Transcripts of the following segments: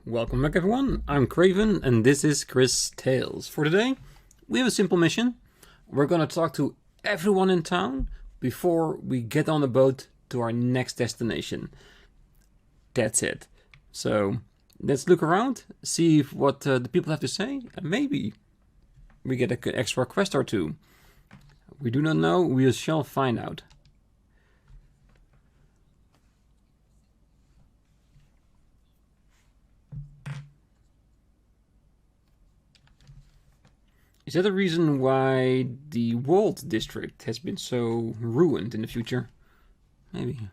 Welcome back everyone, I'm Craven and this is Cris Tales. For today, we have a simple mission. We're gonna talk to everyone in town before we get on a boat to our next destination. That's it. So, let's look around, see what the people have to say, and maybe we get an extra quest or two. We do not know, we shall find out. Is that the reason why the Walled district has been so ruined in the future? Maybe.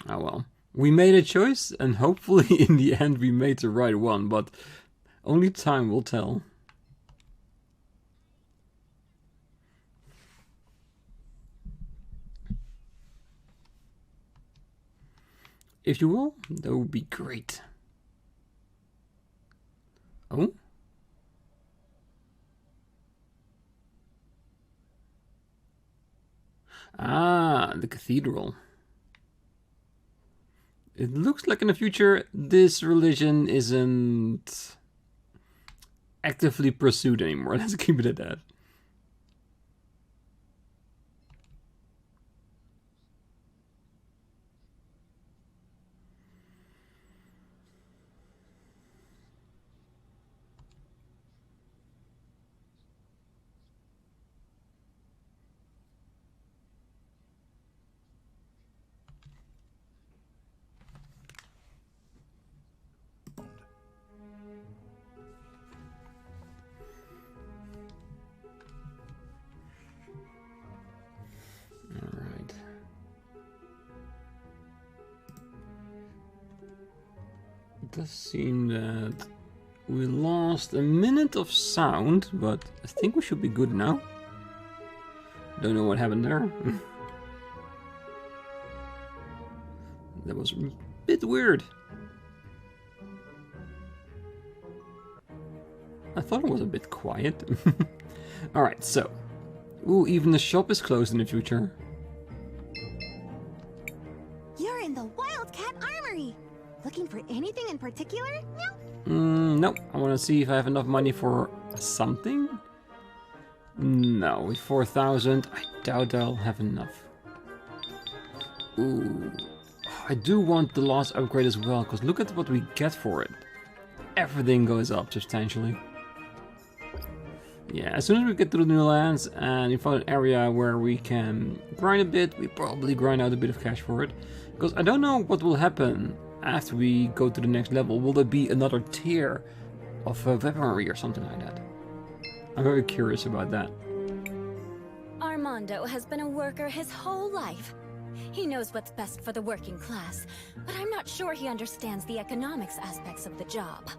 Oh well. We made a choice, and hopefully in the end we made the right one, but only time will tell. If you will, that would be great. Oh? Ah, the cathedral. It looks like in the future this religion isn't actively pursued anymore. Let's keep it at that. It does seem that we lost a minute of sound, but I think we should be good now. Don't know what happened there. That was a bit weird. I thought it was a bit quiet. Alright, so. Ooh, even the shop is closed in the future. You're in the Wildcat Armory! Looking for anything in particular? No? No, I want to see if I have enough money for something. No, with 4,000, I doubt I'll have enough. Ooh, I do want the last upgrade as well, because look at what we get for it. Everything goes up substantially. Yeah, as soon as we get to the new lands and we find an area where we can grind a bit, we probably grind out a bit of cash for it. Because I don't know what will happen after we go to the next level. Will there be another tier of weaponry or something like that? I'm very curious about that. Armando has been a worker his whole life. He knows what's best for the working class, but I'm not sure he understands the economics aspects of the job.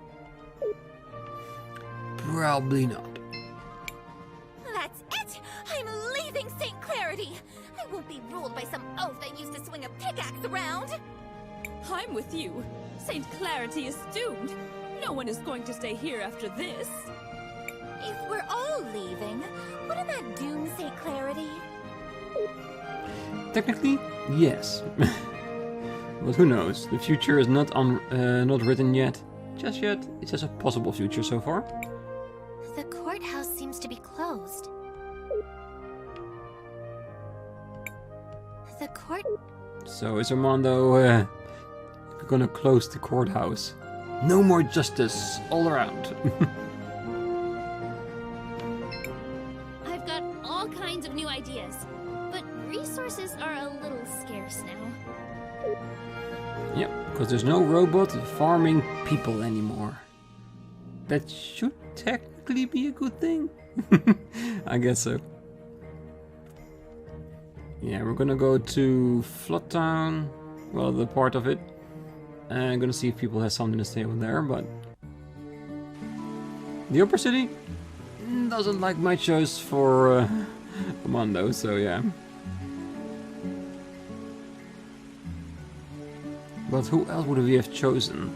Probably not. That's it! I'm leaving St. Clarity! I won't be ruled by some oaf that used to swing a pickaxe around! I'm with you. St. Clarity is doomed. No one is going to stay here after this. If we're all leaving, wouldn't that doom St. Clarity? Technically, yes. But who knows? The future is not written yet. Just yet. It's just a possible future so far. The courthouse seems to be closed. The court... So is Armando gonna close the courthouse? No more justice all around. I've got all kinds of new ideas, but resources are a little scarce now. Yep, because there's no robot farming people anymore. That should technically be a good thing. I guess so. Yeah, we're gonna go to Flood Town, well, the part of it. And I'm gonna see if people have something to say over there, but... The Upper City doesn't like my choice for Armando, so yeah. But who else would we have chosen?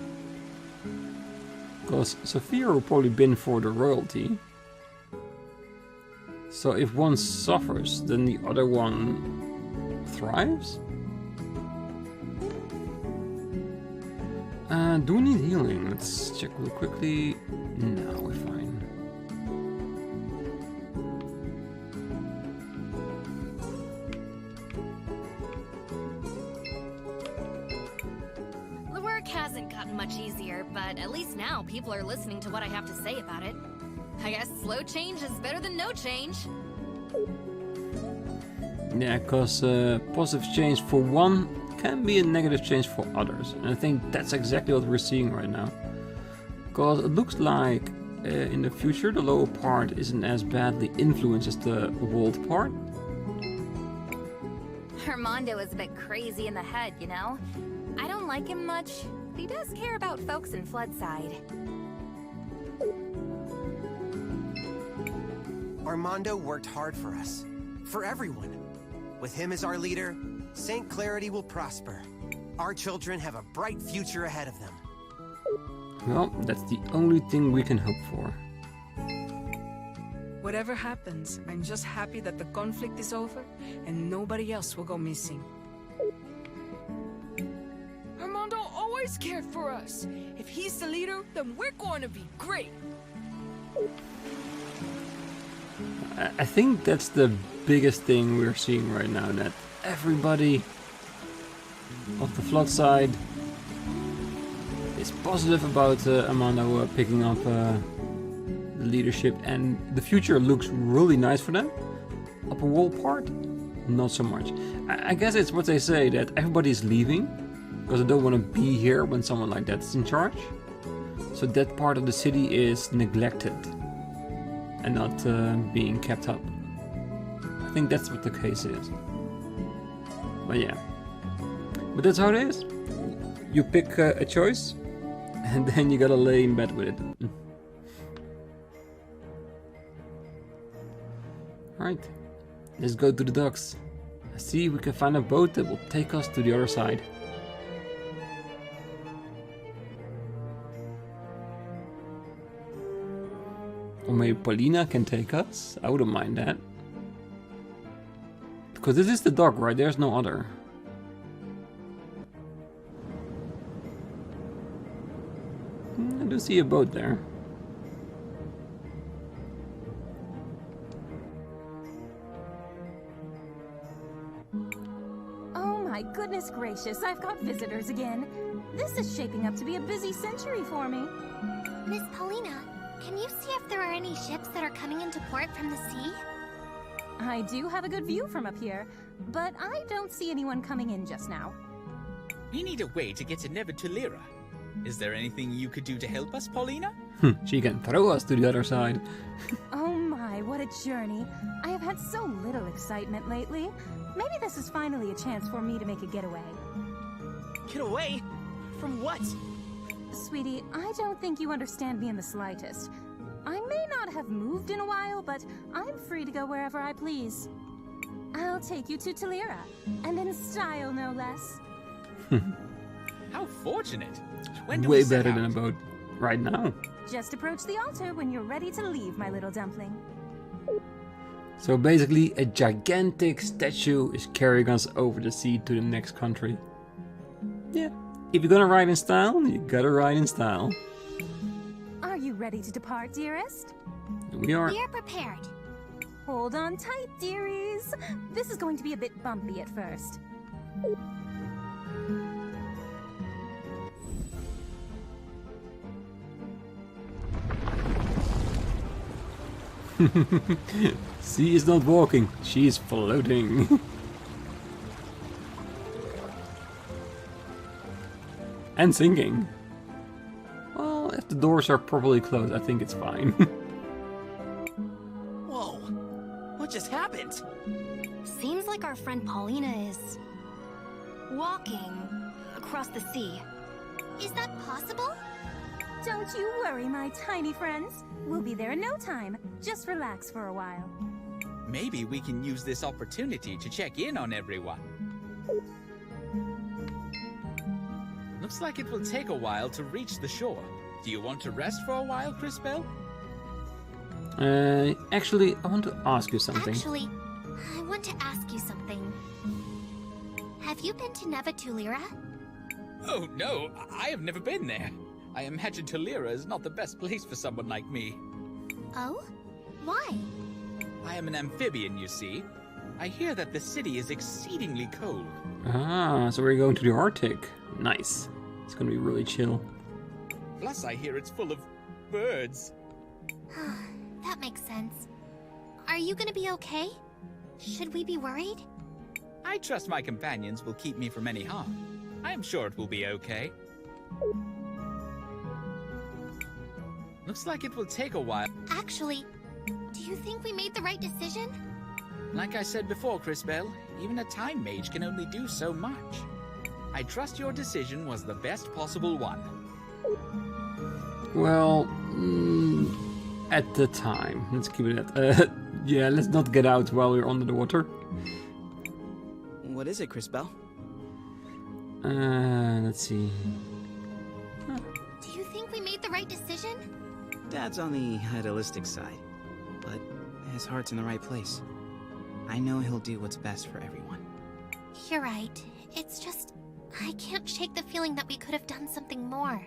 Because Sophia would probably been for the royalty. So if one suffers, then the other one thrives? Do we need healing? Let's check real quickly. No, we're fine. The work hasn't gotten much easier, but at least now people are listening to what I have to say about it. I guess slow change is better than no change. Yeah, because positive change for one can be a negative change for others. And I think that's exactly what we're seeing right now. Because it looks like in the future the lower part isn't as badly influenced as the walled part. Armando is a bit crazy in the head, you know? I don't like him much, but he does care about folks in Floodside. Armando worked hard for us. For everyone. With him as our leader, St. Clarity will prosper. Our children have a bright future ahead of them. Well, that's the only thing we can hope for. Whatever happens, I'm just happy that the conflict is over and nobody else will go missing. Armando always cared for us. If he's the leader, then we're going to be great. I think that's the biggest thing we're seeing right now, that everybody of the flood side is positive about Armando picking up the leadership, and the future looks really nice for them. Upper wall part, not so much. I guess it's what they say, that everybody's leaving because they don't want to be here when someone like that is in charge. So that part of the city is neglected and not being kept up. I think that's what the case is. But yeah. But that's how it is. You pick a choice, and then you gotta lay in bed with it. Alright, let's go to the docks. See if we can find a boat that will take us to the other side. Or maybe Paulina can take us. I wouldn't mind that. Because this is the dock, right? There's no other. I do see a boat there. Oh my goodness gracious, I've got visitors again. This is shaping up to be a busy century for me. Miss Paulina, can you see if there are any ships that are coming into port from the sea? I do have a good view from up here, but I don't see anyone coming in just now. We need a way to get to Nevercraven. Is there anything you could do to help us, Paulina? She can throw us to the other side. Oh my, what a journey. I have had so little excitement lately. Maybe this is finally a chance for me to make a getaway. Get away? From what? Sweetie, I don't think you understand me in the slightest. I may not have moved in a while, but I'm free to go wherever I please. I'll take you to Talira, and in style no less. How fortunate. When do Way we set better than a out? boat. Right now. Just approach the altar when you're ready to leave, my little dumpling. So basically a gigantic statue is carrying us over the sea to the next country. Yeah. If you're gonna ride in style, you gotta ride in style. Are you ready to depart, dearest? We are. We are prepared. Hold on tight, dearies. This is going to be a bit bumpy at first. She is not walking, she is floating. And sinking. Well, if the doors are properly closed, I think it's fine. Whoa. What just happened? Seems like our friend Paulina is walking across the sea. Is that possible? Don't you worry, my tiny friends. We'll be there in no time. Just relax for a while. Maybe we can use this opportunity to check in on everyone. Looks like it will take a while to reach the shore. Do you want to rest for a while, Crisbell? Actually, I want to ask you something. Actually, I want to ask you something. Have you been to Nevercraven? Oh no, I have never been there. I imagine Tulira is not the best place for someone like me. Oh? Why? I am an amphibian, you see. I hear that the city is exceedingly cold. Ah, so we're going to the Arctic. Nice. It's gonna be really chill. Plus, I hear it's full of birds. That makes sense. Are you gonna be okay? Should we be worried? I trust my companions will keep me from any harm. I am sure it will be okay. Looks like it will take a while. Actually, do you think we made the right decision? Like I said before, Crisbell, even a time mage can only do so much. I trust your decision was the best possible one. Well, at the time. Let's keep it at... yeah, let's not get out while we're under the water. What is it, Crisbell? Let's see. Do you think we made the right decision? Dad's on the idealistic side, but his heart's in the right place. I know he'll do what's best for everyone. You're right. It's just... I can't shake the feeling that we could have done something more.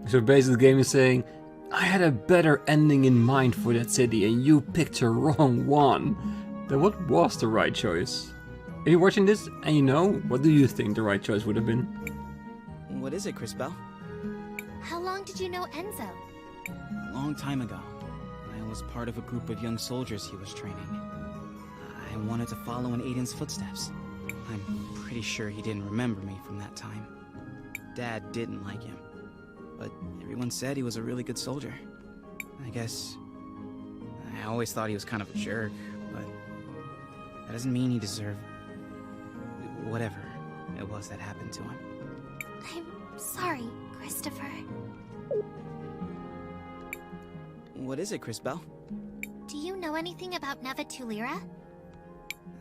So basically the game is saying, I had a better ending in mind for that city and you picked the wrong one. Then what was the right choice? If you're watching this and you know, what do you think the right choice would have been? What is it, Crisbell? How long did you know Enzo? A long time ago. I was part of a group of young soldiers he was training. I wanted to follow in Aiden's footsteps. I'm pretty sure he didn't remember me from that time. Dad didn't like him, but everyone said he was a really good soldier. I guess... I always thought he was kind of a jerk, but that doesn't mean he deserved... whatever it was that happened to him. I'm sorry, Christopher. What is it, Crisbell? Do you know anything about Nevercraven?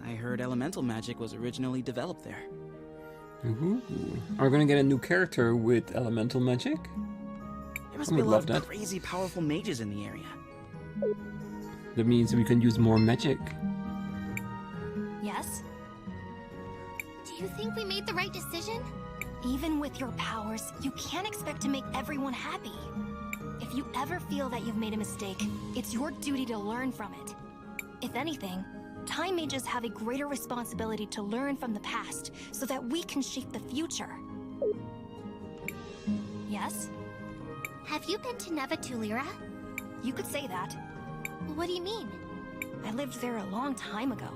I heard elemental magic was originally developed there. Ooh. Are we gonna get a new character with elemental magic? There must be a lot of crazy powerful mages in the area. That means we can use more magic. Yes? Do you think we made the right decision? Even with your powers, you can't expect to make everyone happy. If you ever feel that you've made a mistake, it's your duty to learn from it. If anything, Time Mages have a greater responsibility to learn from the past so that we can shape the future. Yes? Have you been to Nevercraven? You could say that. What do you mean? I lived there a long time ago,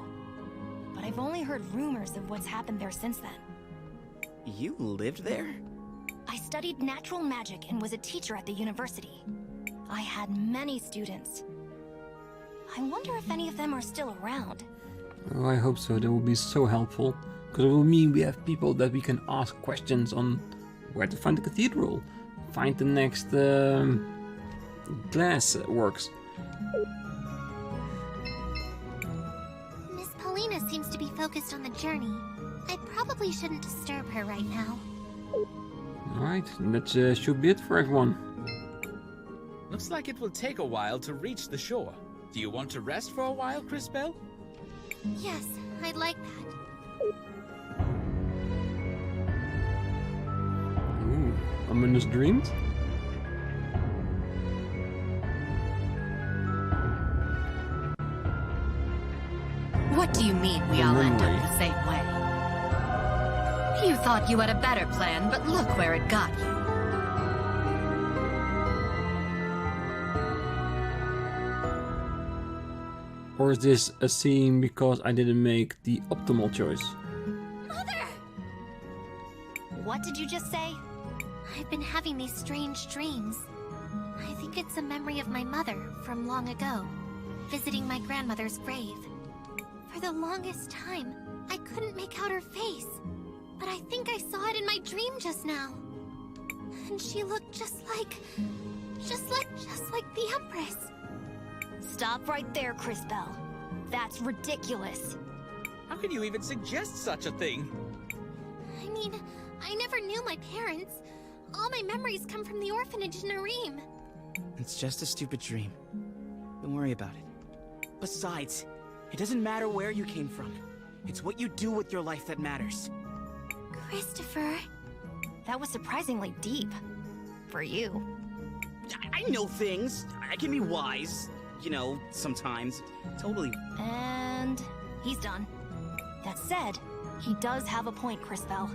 but I've only heard rumors of what's happened there since then. You lived there? I studied natural magic and was a teacher at the university. I had many students. I wonder if any of them are still around. Oh, I hope so. That would be so helpful. Because it will mean we have people that we can ask questions on where to find the cathedral, find the next glass works. Miss Paulina seems to be focused on the journey. I probably shouldn't disturb her right now. Alright, that should be it for everyone. Looks like it will take a while to reach the shore. Do you want to rest for a while, Crisbell? Yes, I'd like that. Ooh, ominous dreams? What do you mean we all end up the same way? You thought you had a better plan, but look where it got you. Or is this a scene because I didn't make the optimal choice? Mother! What did you just say? I've been having these strange dreams. I think it's a memory of my mother from long ago, visiting my grandmother's grave. For the longest time, I couldn't make out her face, but I think I saw it in my dream just now. And she looked just like the Empress. Stop right there, Crisbell. That's ridiculous. How can you even suggest such a thing? I mean, I never knew my parents. All my memories come from the orphanage in Arim. It's just a stupid dream. Don't worry about it. Besides, it doesn't matter where you came from. It's what you do with your life that matters. Christopher. That was surprisingly deep. For you. I know things. I can be wise. You know, sometimes. Totally. And he's done. That said, he does have a point, Crisbell.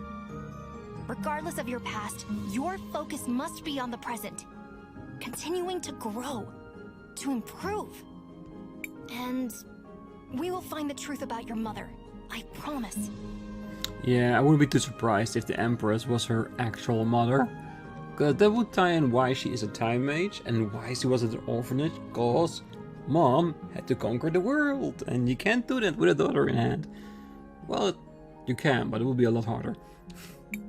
Regardless of your past, your focus must be on the present. Continuing to grow. To improve. And we will find the truth about your mother. I promise. Yeah, I wouldn't be too surprised if the Empress was her actual mother. Because that would tie in why she is a time mage and why she was at an orphanage. Because Mom had to conquer the world. And you can't do that with a daughter in hand. Well, you can, but it will be a lot harder.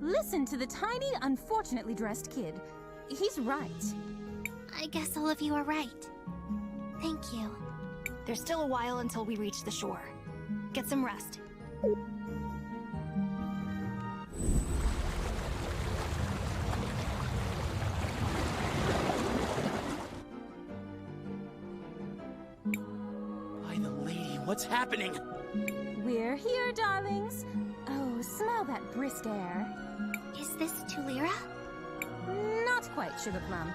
Listen to the tiny, unfortunately dressed kid. He's right. I guess all of you are right. Thank you. There's still a while until we reach the shore. Get some rest. By the lady, what's happening? We're here, darlings. Oh, smell that brisk air. Is this Tulira? Not quite, Sugar Plum.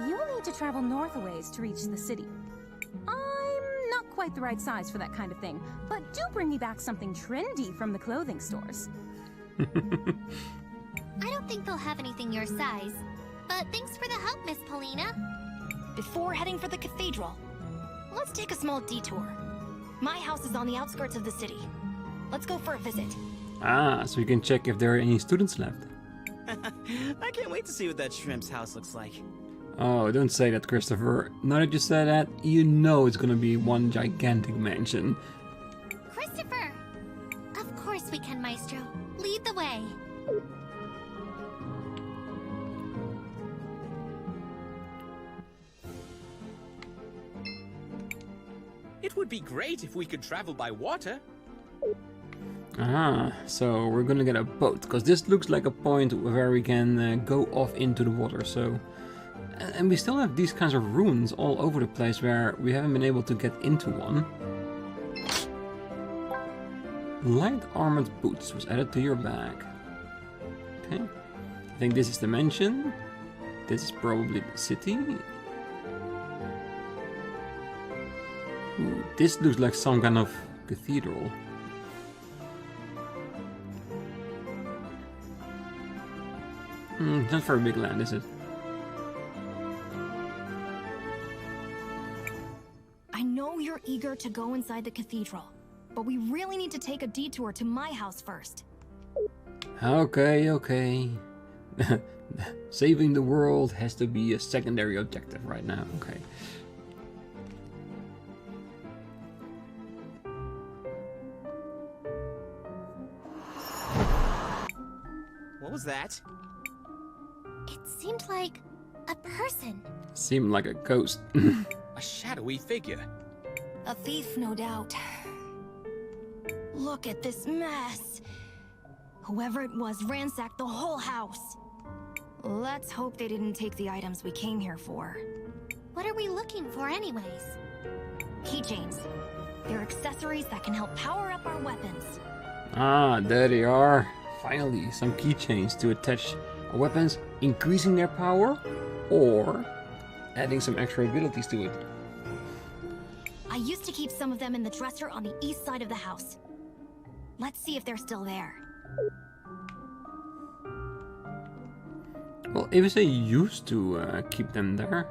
You'll need to travel north a ways to reach the city. I'm not quite the right size for that kind of thing, but do bring me back something trendy from the clothing stores. I don't think they'll have anything your size. But thanks for the help, Miss Paulina. Before heading for the cathedral, let's take a small detour. My house is on the outskirts of the city. Let's go for a visit. Ah, so you can check if there are any students left. I can't wait to see what that shrimp's house looks like. Oh, don't say that, Christopher. Now that you said that, you know it's gonna be one gigantic mansion. Christopher! Of course we can, Maestro. Lead the way. It would be great if we could travel by water. Ah, so we're gonna get a boat, because this looks like a point where we can go off into the water, so... And we still have these kinds of ruins all over the place where we haven't been able to get into one. Light armored boots was added to your bag. Okay. I think this is the mansion. This is probably the city. Ooh, this looks like some kind of cathedral. Not very big land, is it? I know you're eager to go inside the cathedral, but we really need to take a detour to my house first. Okay, okay. Saving the world has to be a secondary objective right now, okay. What was that? It seemed like a person. Seemed like a ghost. A shadowy figure. A thief, no doubt. Look at this mess. Whoever it was ransacked the whole house. Let's hope they didn't take the items we came here for. What are we looking for anyways? Keychains. They're accessories that can help power up our weapons. Ah, there they are. Finally, some keychains to attach our weapons, increasing their power, or adding some extra abilities to it. I used to keep some of them in the dresser on the east side of the house. Let's see if they're still there. Well, if you say used to keep them there,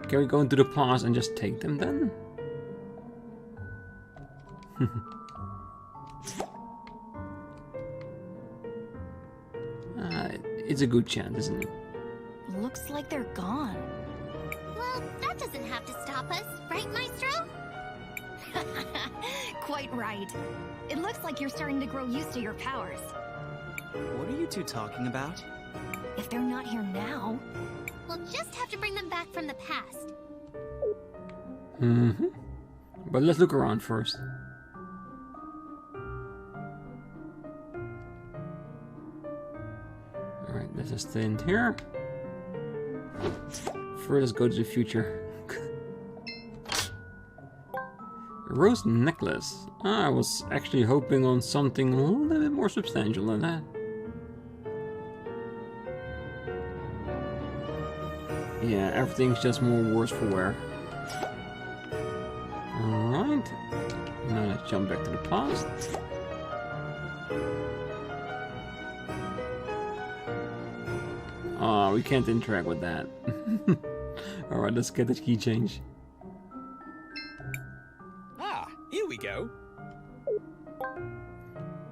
can we go into the past and just take them then? It's a good chance, isn't it? Looks like they're gone. Well, that doesn't have to stop us, right, Maestro? Quite right. It looks like you're starting to grow used to your powers. What are you two talking about? If they're not here now... We'll just have to bring them back from the past. Mm-hmm. But let's look around first. Alright, let's just stay in here. First, let's go to the future. A rose necklace. I was actually hoping on something a little bit more substantial than that. Yeah, everything's just more worse for wear. Alright. Now let's jump back to the past. Oh, we can't interact with that. Alright, let's get the key change. Ah, here we go.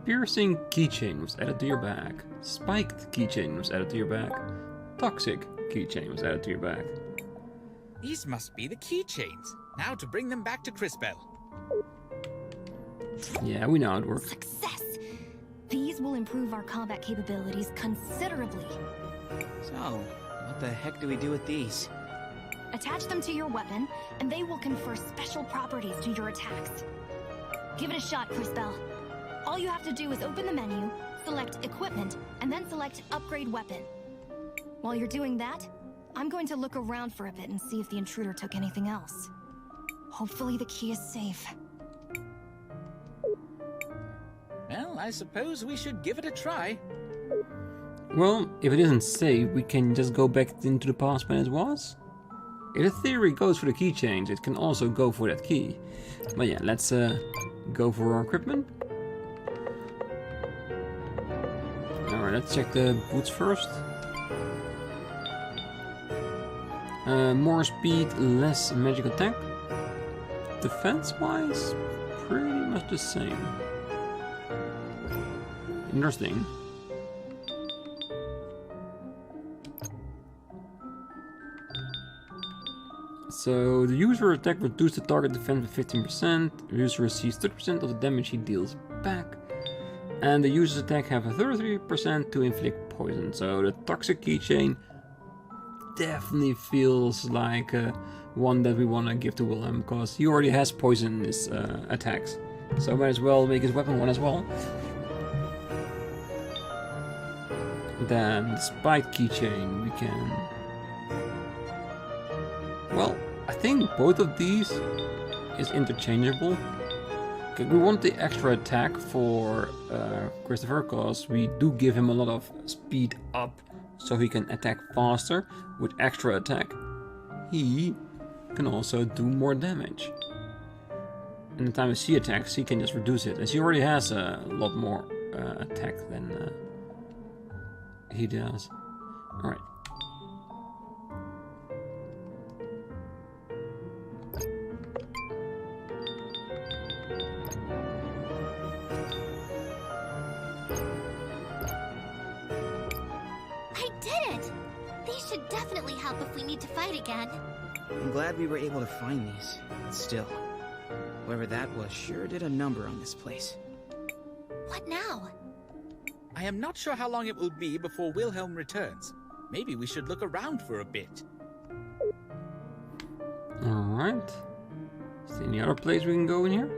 Piercing keychain was added to your bag. Spiked keychain was added to your bag. Toxic keychain was added to your bag. These must be the keychains. Now to bring them back to Crisbell. Yeah, we know how it works. Success! These will improve our combat capabilities considerably. So, what the heck do we do with these? Attach them to your weapon, and they will confer special properties to your attacks. Give it a shot, Crisbell. All you have to do is open the menu, select Equipment, and then select Upgrade Weapon. While you're doing that, I'm going to look around for a bit and see if the intruder took anything else. Hopefully the key is safe. Well, I suppose we should give it a try. Well, if it isn't safe, we can just go back into the past when it was. If the theory goes for the keychains, it can also go for that key. But yeah, let's go for our equipment. Alright, let's check the boots first. More speed, less magic attack. Defense-wise, pretty much the same. Interesting. So the user attack reduces the target defense by 15%. The user receives 30% of the damage he deals back. And the user's attack have a 33% to inflict poison. So the toxic keychain definitely feels like one that we want to give to Willhelm, because he already has poison in his attacks. So might as well make his weapon one as well. Then the spiked keychain we can... Well, I think both of these is interchangeable. Okay, we want the extra attack for Christopher, because we do give him a lot of speed up, so he can attack faster. With extra attack, he can also do more damage. And the time he attacks, he can just reduce it, as he already has a lot more attack than he does. Alright. Should definitely help if we need to fight again. I'm glad we were able to find these, but still, whoever that was sure did a number on this place. What now? I am not sure how long it will be before Willhelm returns. Maybe we should look around for a bit. Alright. Is there any other place we can go in here?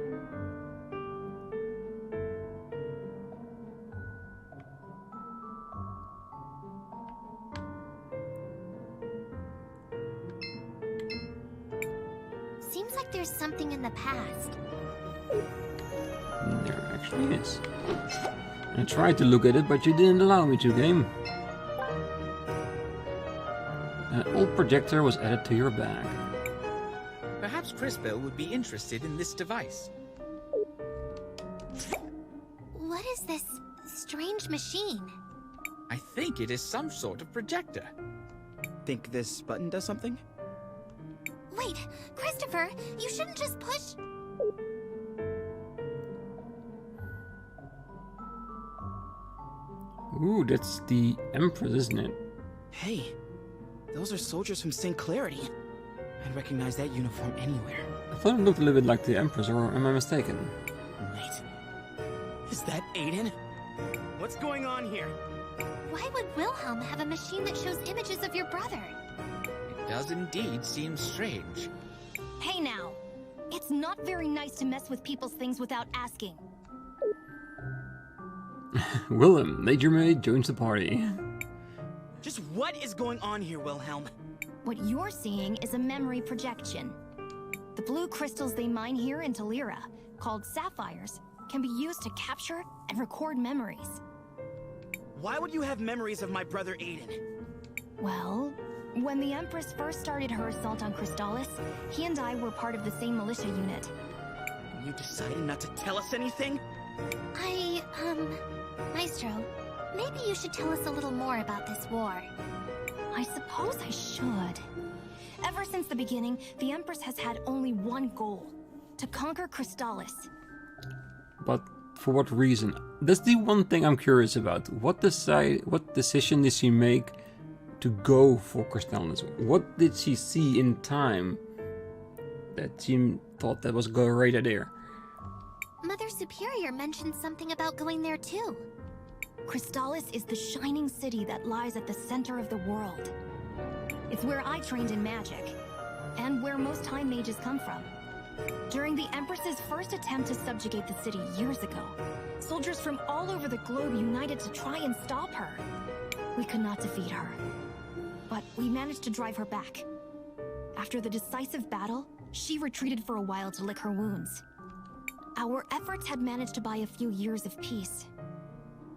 Seems like there's something in the past. There actually is. I tried to look at it, but you didn't allow me to, game. An old projector was added to your bag. Perhaps Crisbell would be interested in this device. What is this strange machine? I think it is some sort of projector. Think this button does something? Wait, Christopher, you shouldn't just push... Ooh, that's the Empress, isn't it? Hey, those are soldiers from St. Clarity. I'd recognize that uniform anywhere. I thought it looked a little bit like the Empress, or am I mistaken? Wait, is that Aiden? What's going on here? Why would Willhelm have a machine that shows images of your brother? It does indeed seem strange. Hey now, it's not very nice to mess with people's things without asking. Willhelm, Major Mage joins the party. Just what is going on here, Willhelm? What you're seeing is a memory projection. The blue crystals they mine here in Talira, called sapphires, can be used to capture and record memories. Why would you have memories of my brother Aiden? Well, when the Empress first started her assault on Crystallis, he and I were part of the same militia unit. And you decided not to tell us anything? Maestro, maybe you should tell us a little more about this war. I suppose I should. Ever since the beginning, the Empress has had only one goal: to conquer Crystallis. But for what reason? That's the one thing I'm curious about. What decision did she make to go for Crystallis? What did she see in time that she thought that was a great idea? Mother Superior mentioned something about going there too. Crystallis is the shining city that lies at the center of the world. It's where I trained in magic, and where most Time Mages come from. During the Empress's first attempt to subjugate the city years ago, soldiers from all over the globe united to try and stop her. We could not defeat her, but we managed to drive her back. After the decisive battle, she retreated for a while to lick her wounds. Our efforts had managed to buy a few years of peace,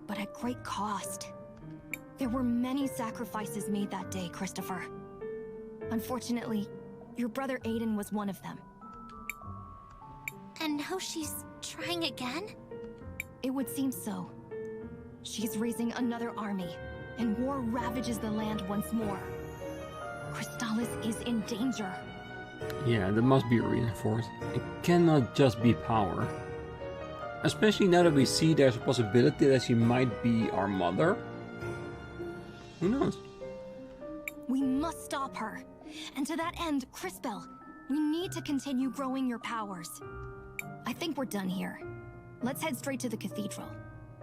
but at great cost. There were many sacrifices made that day, Christopher. Unfortunately, your brother Aiden was one of them. And now she's trying again? It would seem so. She's raising another army, and war ravages the land once more. Crystallis is in danger. Yeah, there must be a reason for it. It cannot just be power. Especially now that we see there's a possibility that she might be our mother. Who knows? We must stop her. And to that end, Crisbell, we need to continue growing your powers. I think we're done here. Let's head straight to the cathedral.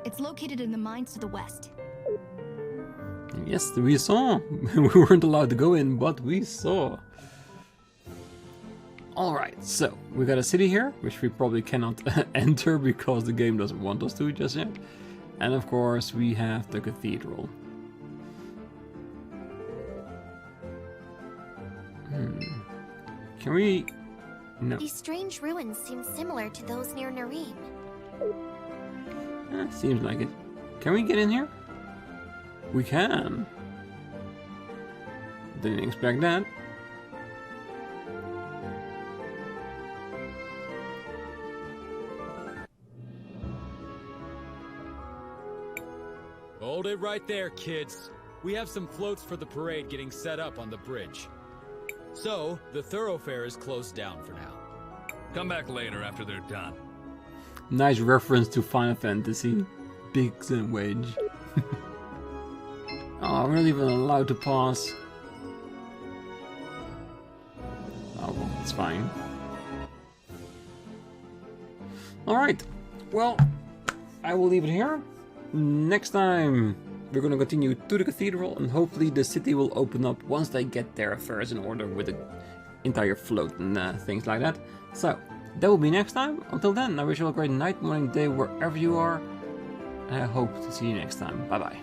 It's located in the mines to the west. Yes, we saw. We weren't allowed to go in, but we saw. Alright, so we got a city here, which we probably cannot enter because the game doesn't want us to just yet. And of course we have the cathedral. Can we... No. These strange ruins seem similar to those near Nareem. Seems like it. Can we get in here? We can. Didn't expect that. Hold it right there, kids. We have some floats for the parade getting set up on the bridge. So, the thoroughfare is closed down for now. Come back later after they're done. Nice reference to Final Fantasy. Biggs and Wedge. Oh, we're not even allowed to pass. Oh well, it's fine. Alright, well, I will leave it here. Next time, we're going to continue to the cathedral, and hopefully the city will open up once they get their affairs in order with the entire float and things like that. So, that will be next time. Until then, I wish you all a great night, morning, day, wherever you are. And I hope to see you next time. Bye bye.